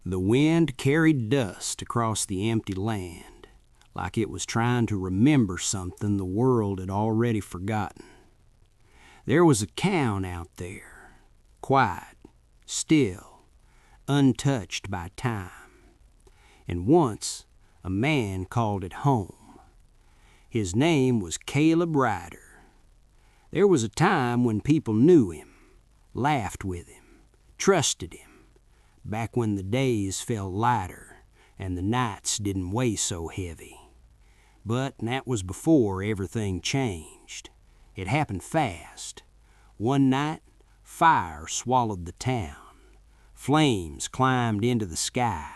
The wind carried dust across the empty land, like it was trying to remember something the world had already forgotten. There was a town out there, quiet, still, untouched by time. And once a man called it home. His name was Caleb Ryder. There was a time when people knew him, laughed with him, trusted him, back when the days felt lighter and the nights didn't weigh so heavy. But that was before everything changed. It happened fast. One night, fire swallowed the town. Flames climbed into the sky.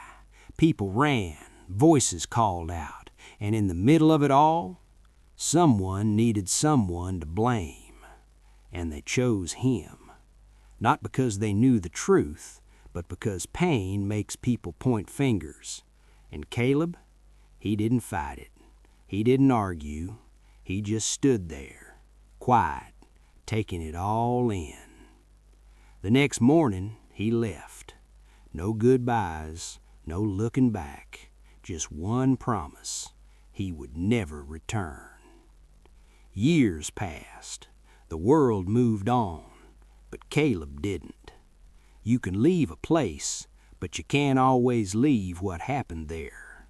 People ran, voices called out, and in the middle of it all, someone needed someone to blame. And they chose him, not because they knew the truth, but because pain makes people point fingers. And Caleb, he didn't fight it. He didn't argue. He just stood there, quiet, taking it all in. The next morning, he left. No goodbyes, no looking back, just one promise: he would never return. Years passed. The world moved on, but Caleb didn't. You can leave a place, but you can't always leave what happened there.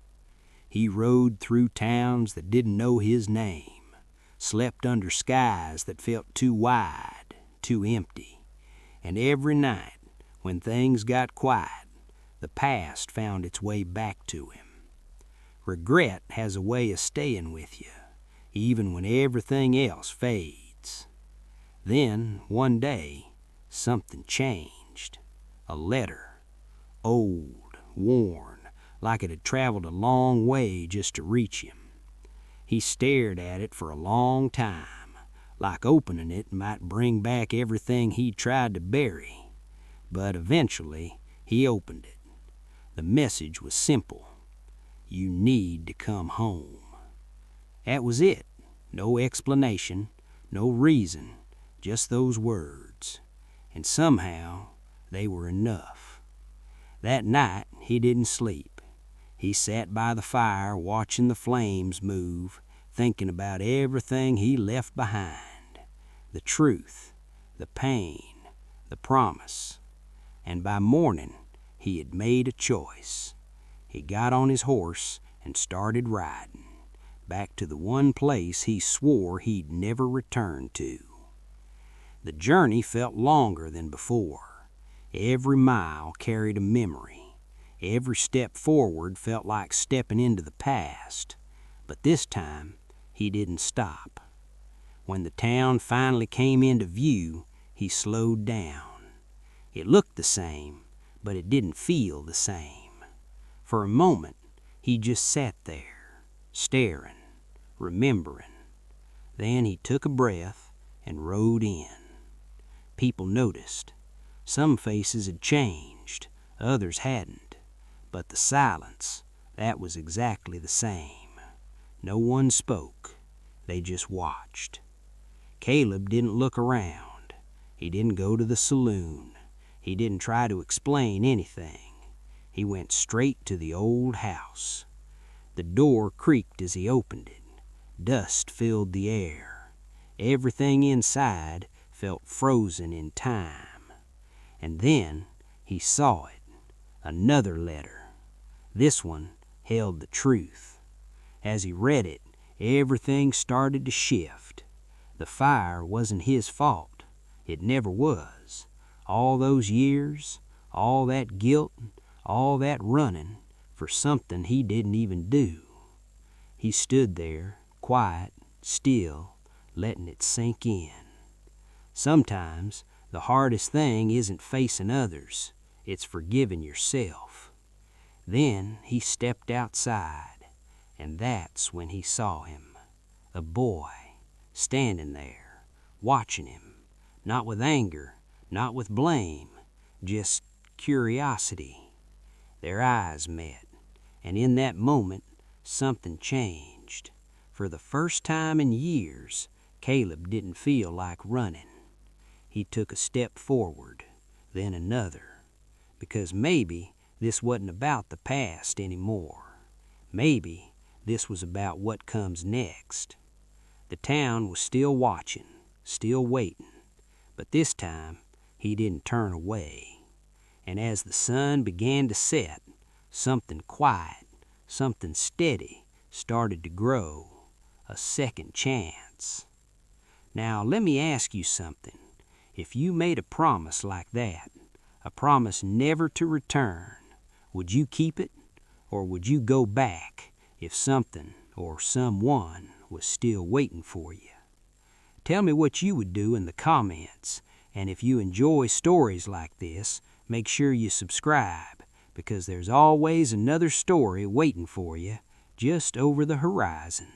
He rode through towns that didn't know his name, slept under skies that felt too wide, too empty. And every night, when things got quiet, the past found its way back to him. Regret has a way of staying with you, even when everything else fades. Then, one day, something changed. A letter, old, worn, like it had traveled a long way just to reach him. He stared at it for a long time, like opening it might bring back everything he'd tried to bury. But eventually, he opened it. The message was simple: you need to come home. That was it. No explanation, no reason, just those words. And somehow, they were enough. That night, he didn't sleep. He sat by the fire watching the flames move, thinking about everything he left behind. The truth, the pain, the promise. And by morning, he had made a choice. He got on his horse and started riding, back to the one place he swore he'd never return to. The journey felt longer than before. Every mile carried a memory. Every step forward felt like stepping into the past. But this time, he didn't stop. When the town finally came into view, he slowed down. It looked the same, but it didn't feel the same. For a moment, he just sat there, staring, remembering. Then he took a breath and rode in. People noticed. Some faces had changed, others hadn't. But the silence, that was exactly the same. No one spoke. They just watched. Caleb didn't look around. He didn't go to the saloon. He didn't try to explain anything. He went straight to the old house. The door creaked as he opened it. Dust filled the air. Everything inside felt frozen in time. And then he saw it. Another letter. This one held the truth. As he read it, everything started to shift. The fire wasn't his fault. It never was. All those years, all that guilt, all that running for something he didn't even do. He stood there, quiet, still, letting it sink in. Sometimes the hardest thing isn't facing others, it's forgiving yourself. Then he stepped outside, and that's when he saw him. A boy, standing there, watching him, not with anger, not with blame, just curiosity. Their eyes met, and in that moment, something changed. For the first time in years, Caleb didn't feel like running. He took a step forward, then another, because maybe This wasn't about the past anymore. Maybe this was about what comes next. The town was still watching, still waiting, but this time he didn't turn away. And as the sun began to set, something quiet, something steady started to grow, a second chance. Now let me ask you something. If you made a promise like that, a promise never to return, would you keep it, or would you go back if something or someone was still waiting for you? Tell me what you would do in the comments, and if you enjoy stories like this, make sure you subscribe, because there's always another story waiting for you just over the horizon.